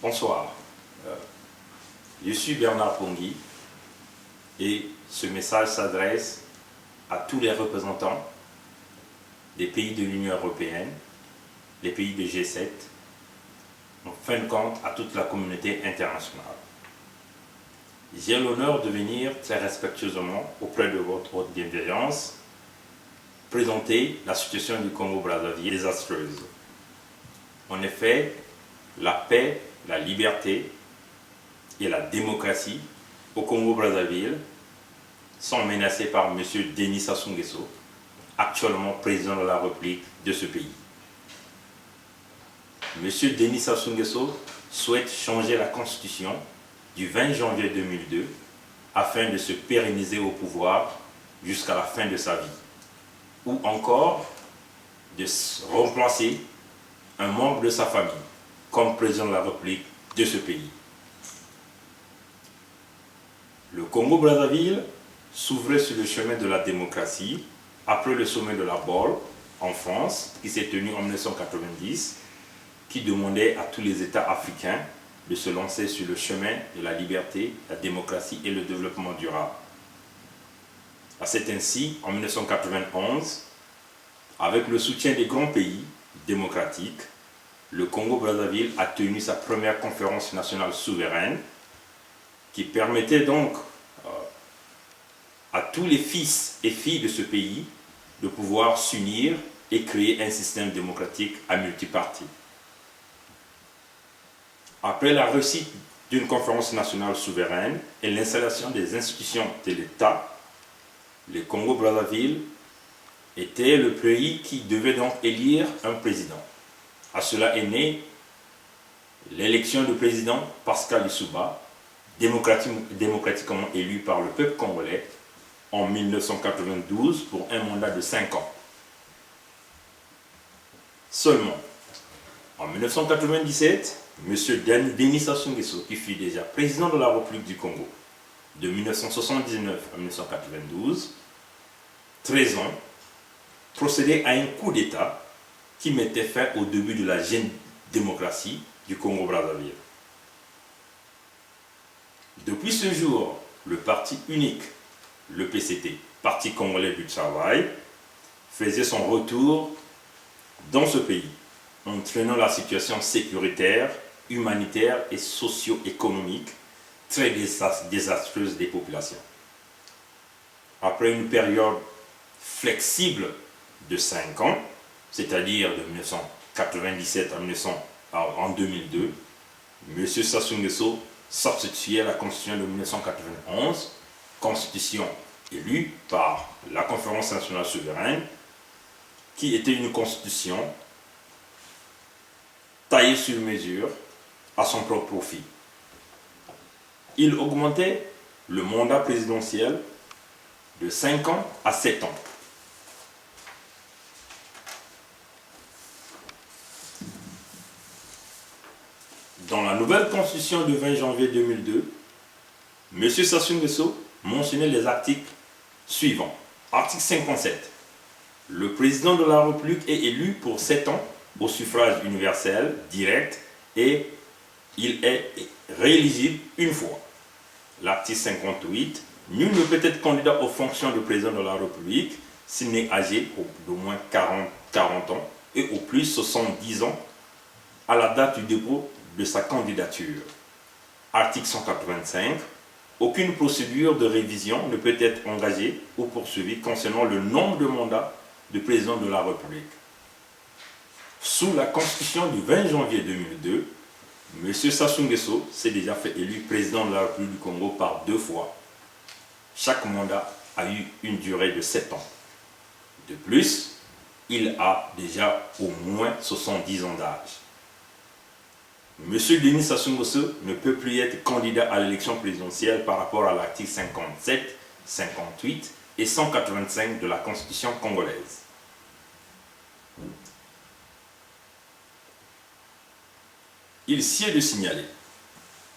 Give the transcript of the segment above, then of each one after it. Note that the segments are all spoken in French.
Bonsoir, je suis Bernard Pongui et ce message s'adresse à tous les représentants des pays de l'Union européenne, les pays de G7, en fin de compte à toute la communauté internationale. J'ai l'honneur de venir très respectueusement auprès de votre haute bienveillance présenter la situation du Congo-Brazzaville désastreuse. En effet, la paix, la liberté et la démocratie au Congo-Brazzaville sont menacées par M. Denis Sassou Nguesso, actuellement président de la République de ce pays. M. Denis Sassou Nguesso souhaite changer la constitution du 20 janvier 2002 afin de se pérenniser au pouvoir jusqu'à la fin de sa vie, ou encore de remplacer un membre de sa famille comme président de la République de ce pays. Le Congo-Brazzaville s'ouvrait sur le chemin de la démocratie après le sommet de la Baule en France, qui s'est tenu en 1990, qui demandait à tous les États africains de se lancer sur le chemin de la liberté, la démocratie et le développement durable. C'est ainsi, en 1991, avec le soutien des grands pays démocratiques, le Congo-Brazzaville a tenu sa première conférence nationale souveraine qui permettait donc à tous les fils et filles de ce pays de pouvoir s'unir et créer un système démocratique à multipartis. Après la réussite d'une conférence nationale souveraine et l'installation des institutions de l'État, le Congo-Brazzaville était le pays qui devait donc élire un président. À cela est née l'élection du président Pascal Lissouba, démocratiquement élu par le peuple congolais en 1992 pour un mandat de 5 ans. Seulement, en 1997, M. Denis Sassou Nguesso, qui fut déjà président de la République du Congo de 1979 à 1992, 13 ans, procédait à un coup d'État qui mettait fin au début de la jeune démocratie du Congo-Brazzaville. Depuis ce jour, le parti unique, le PCT, Parti congolais du travail, faisait son retour dans ce pays, entraînant la situation sécuritaire, humanitaire et socio-économique très désastreuse des populations. Après une période flexible de 5 ans, c'est-à-dire de 1997 en 2002, M. Sassou Nguesso substituait à la Constitution de 1991, Constitution élue par la Conférence nationale souveraine, qui était une Constitution taillée sur mesure à son propre profit. Il augmentait le mandat présidentiel de 5 ans à 7 ans. Dans la nouvelle constitution du 20 janvier 2002, M. Sassou Nguesso mentionnait les articles suivants. Article 57. Le président de la République est élu pour 7 ans au suffrage universel, direct, et il est rééligible une fois. L'article 58. Nul ne peut être candidat aux fonctions de président de la République s'il n'est âgé d'au moins 40 ans et au plus 70 ans à la date du dépôt de sa candidature. Article 185. Aucune procédure de révision ne peut être engagée ou poursuivie concernant le nombre de mandats de président de la République. Sous la Constitution du 20 janvier 2002, M. Sassou Nguesso s'est déjà fait élu président de la République du Congo par 2 fois. Chaque mandat a eu une durée de 7 ans. De plus, il a déjà au moins 70 ans d'âge. M. Denis Sassou Nguesso ne peut plus être candidat à l'élection présidentielle par rapport à l'article 57, 58 et 185 de la Constitution congolaise. Il sied de signaler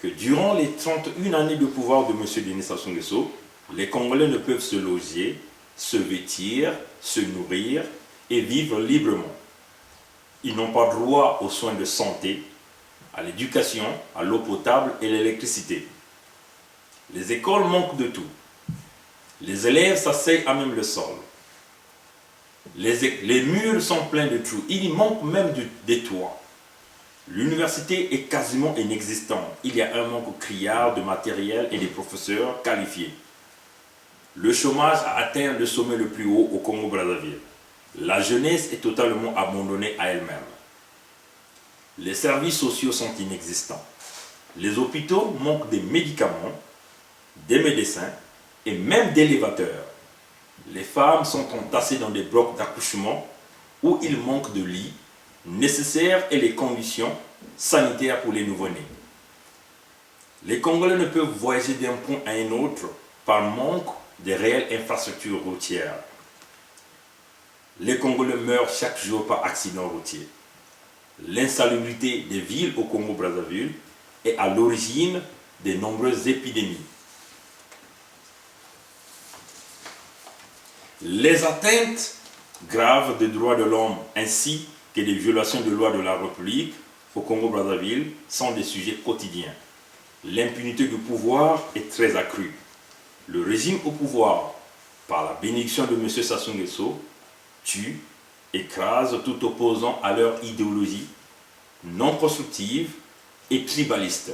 que durant les 31 années de pouvoir de M. Denis Sassou Nguesso, les Congolais ne peuvent se loger, se vêtir, se nourrir et vivre librement. Ils n'ont pas droit aux soins de santé, à l'éducation, à l'eau potable et l'électricité. Les écoles manquent de tout. Les élèves s'asseyent à même le sol. Les murs sont pleins de trous. Il y manque même des toits. L'université est quasiment inexistante. Il y a un manque criard de matériel et de professeurs qualifiés. Le chômage a atteint le sommet le plus haut au Congo-Brazzaville. La jeunesse est totalement abandonnée à elle-même. Les services sociaux sont inexistants. Les hôpitaux manquent des médicaments, des médecins et même d'élévateurs. Les femmes sont entassées dans des blocs d'accouchement où il manque de lits nécessaires et les conditions sanitaires pour les nouveau-nés. Les Congolais ne peuvent voyager d'un point à un autre par manque de réelles infrastructures routières. Les Congolais meurent chaque jour par accident routier. L'insalubrité des villes au Congo-Brazzaville est à l'origine de nombreuses épidémies. Les atteintes graves des droits de l'homme ainsi que des violations de lois de la République au Congo-Brazzaville sont des sujets quotidiens. L'impunité du pouvoir est très accrue. Le régime au pouvoir, par la bénédiction de M. Sassou Nguesso, tue, écrase tout opposant à leur idéologie non constructive et tribaliste.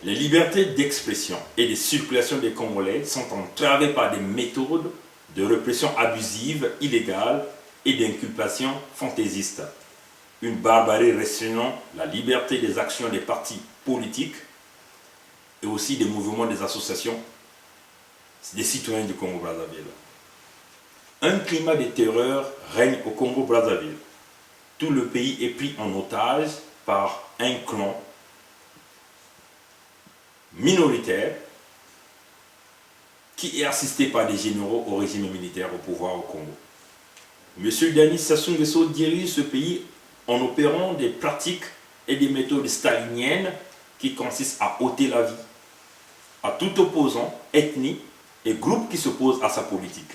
Les libertés d'expression et de circulation des Congolais sont entravées par des méthodes de répression abusive, illégale et d'inculpation fantaisiste. Une barbarie restreignant la liberté des actions des partis politiques et aussi des mouvements des associations des citoyens du Congo-Brazzaville. Un climat de terreur règne au Congo-Brazzaville. Tout le pays est pris en otage par un clan minoritaire qui est assisté par des généraux au régime militaire au pouvoir au Congo. M. Denis Sassou Nguesso dirige ce pays en opérant des pratiques et des méthodes staliniennes qui consistent à ôter la vie à tout opposant, ethnie et groupe qui s'oppose à sa politique.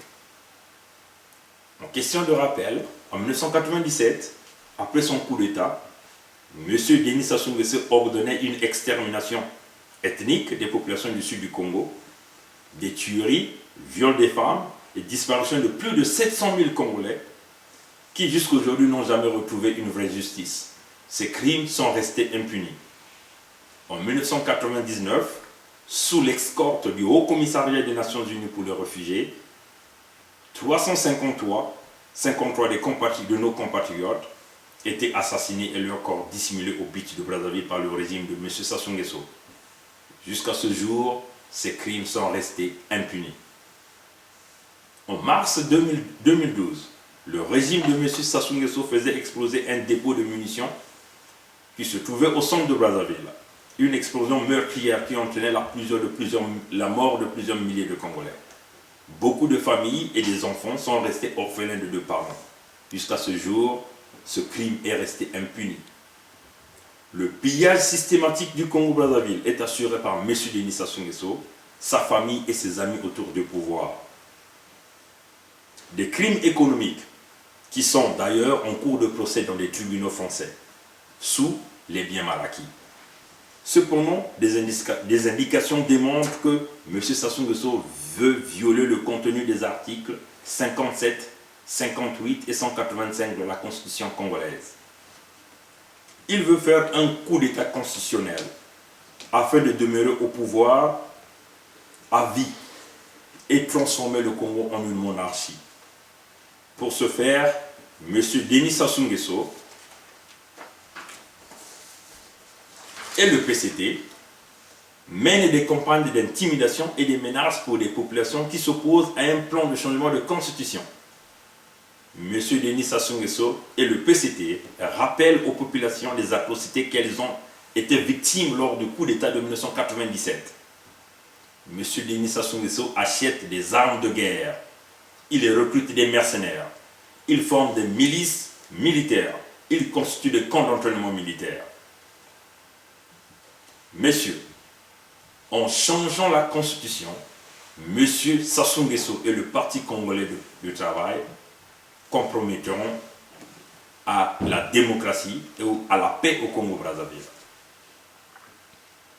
En question de rappel, en 1997, après son coup d'État, M. Denis Sassou Nguesso ordonnait une extermination ethnique des populations du sud du Congo, des tueries, viols des femmes et disparition de plus de 700 000 Congolais qui jusqu'à aujourd'hui n'ont jamais retrouvé une vraie justice. Ces crimes sont restés impunis. En 1999, sous l'escorte du Haut Commissariat des Nations Unies pour les réfugiés, 353 de nos compatriotes étaient assassinés et leurs corps dissimulés au beach de Brazzaville par le régime de M. Sassou Nguesso. Jusqu'à ce jour, ces crimes sont restés impunis. En mars 2012, le régime de M. Sassou Nguesso faisait exploser un dépôt de munitions qui se trouvait au centre de Brazzaville. Une explosion meurtrière qui entraînait la mort de plusieurs milliers de Congolais. Beaucoup de familles et des enfants sont restés orphelins de deux parents. Jusqu'à ce jour, ce crime est resté impuni. Le pillage systématique du Congo-Brazzaville est assuré par M. Denis Sassou Nguesso, sa famille et ses amis autour du pouvoir. Des crimes économiques qui sont d'ailleurs en cours de procès dans les tribunaux français, sous les biens mal acquis. Cependant, des indications démontrent que M. Sassou Nguesso veut violer le contenu des articles 57, 58 et 185 de la Constitution congolaise. Il veut faire un coup d'État constitutionnel afin de demeurer au pouvoir à vie et transformer le Congo en une monarchie. Pour ce faire, M. Denis Sassou Nguesso et le PCT mènent des campagnes d'intimidation et de menaces pour des populations qui s'opposent à un plan de changement de constitution. M. Denis Sassou Nguesso et le PCT rappellent aux populations les atrocités qu'elles ont été victimes lors du coup d'État de 1997. M. Denis Sassou Nguesso achète des armes de guerre. Il recrute des mercenaires. Il forme des milices militaires. Il constitue des camps d'entraînement militaire. Messieurs, en changeant la constitution, M. Sassou Nguesso et le Parti congolais du travail compromettront à la démocratie et à la paix au Congo-Brazzaville.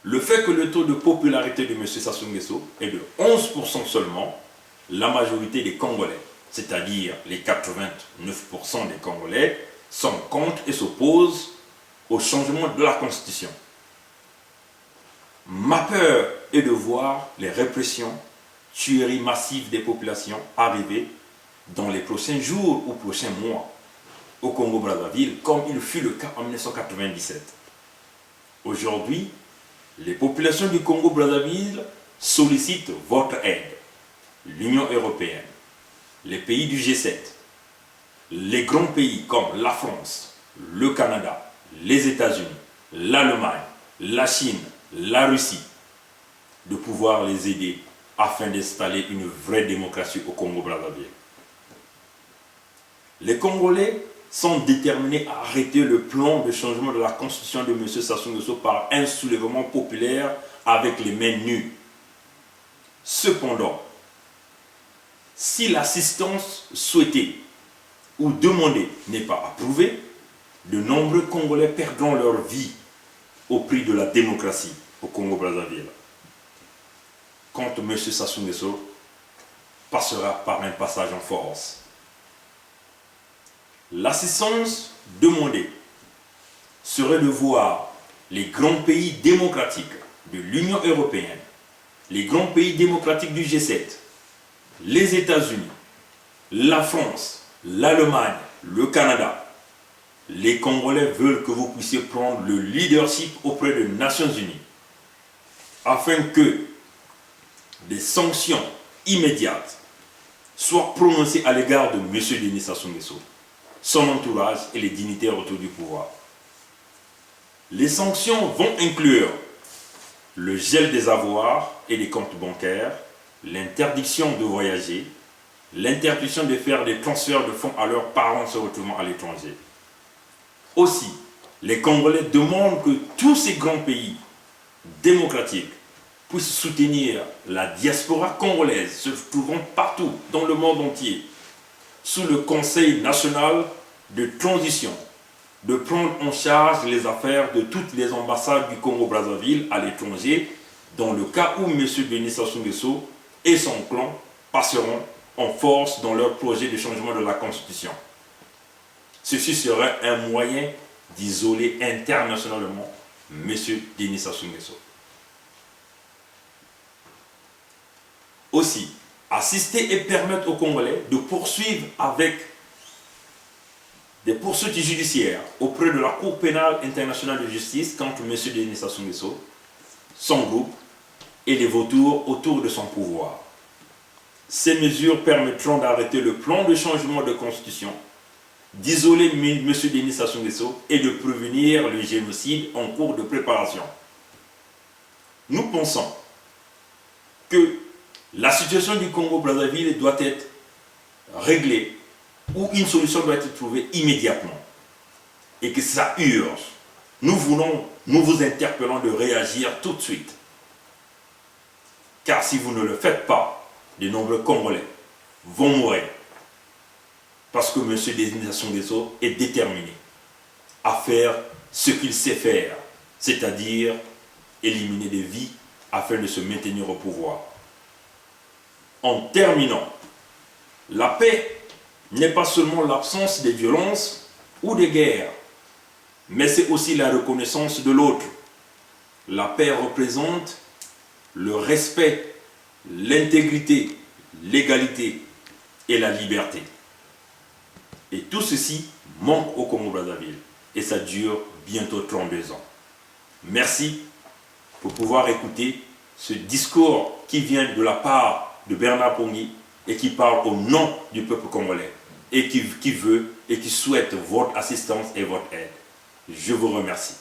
Le fait que le taux de popularité de M. Sassou Nguesso est de 11% seulement, la majorité des Congolais, c'est-à-dire les 89% des Congolais, sont contre et s'opposent au changement de la Constitution. Ma peur est de voir les répressions, tueries massives des populations arriver dans les prochains jours ou prochains mois au Congo-Brazzaville, comme il fut le cas en 1997. Aujourd'hui, les populations du Congo-Brazzaville sollicitent votre aide. L'Union européenne, les pays du G7, les grands pays comme la France, le Canada, les États-Unis, l'Allemagne, la Chine, la Russie, de pouvoir les aider afin d'installer une vraie démocratie au Congo-Brazzaville. Les Congolais sont déterminés à arrêter le plan de changement de la constitution de M. Sassou Nguesso par un soulèvement populaire avec les mains nues. Cependant, si l'assistance souhaitée ou demandée n'est pas approuvée, de nombreux Congolais perdront leur vie au prix de la démocratie au Congo-Brazzaville. Quand M. Sassou Nguesso passera par un passage en force. L'assistance demandée serait de voir les grands pays démocratiques de l'Union européenne, les grands pays démocratiques du G7, les États-Unis, la France, l'Allemagne, le Canada. Les Congolais veulent que vous puissiez prendre le leadership auprès des Nations Unies afin que des sanctions immédiates soient prononcées à l'égard de M. Denis Sassou Nguesso, son entourage et les dignitaires autour du pouvoir. Les sanctions vont inclure le gel des avoirs et des comptes bancaires, l'interdiction de voyager, l'interdiction de faire des transferts de fonds à leurs parents se retrouvant à l'étranger. Aussi, les Congolais demandent que tous ces grands pays démocratiques puissent soutenir la diaspora congolaise se trouvant partout dans le monde entier, sous le Conseil national de transition, de prendre en charge les affaires de toutes les ambassades du Congo-Brazzaville à l'étranger, dans le cas où M. Denis Sassou Nguesso et son clan passeront en force dans leur projet de changement de la Constitution. Ceci serait un moyen d'isoler internationalement M. Denis Sassou Nguesso. Aussi, assister et permettre aux Congolais de poursuivre avec des poursuites judiciaires auprès de la Cour pénale internationale de justice contre M. Denis Sassou Nguesso, son groupe et les vautours autour de son pouvoir. Ces mesures permettront d'arrêter le plan de changement de constitution, d'isoler M. Denis Sassou Nguesso et de prévenir le génocide en cours de préparation. Nous pensons que la situation du Congo-Brazzaville doit être réglée ou une solution doit être trouvée immédiatement et que ça urge. Nous vous interpellons de réagir tout de suite. Car si vous ne le faites pas, de nombreux Congolais vont mourir. Parce que M. Denis Sassou Nguesso est déterminé à faire ce qu'il sait faire, c'est-à-dire éliminer des vies afin de se maintenir au pouvoir. En terminant, la paix n'est pas seulement l'absence des violences ou des guerres, mais c'est aussi la reconnaissance de l'autre. La paix représente le respect, l'intégrité, l'égalité et la liberté. Et tout ceci manque au Congo-Brazzaville et ça dure bientôt 32 ans. Merci pour pouvoir écouter ce discours qui vient de la part de Bernard Pongui et qui parle au nom du peuple congolais et qui veut et qui souhaite votre assistance et votre aide. Je vous remercie.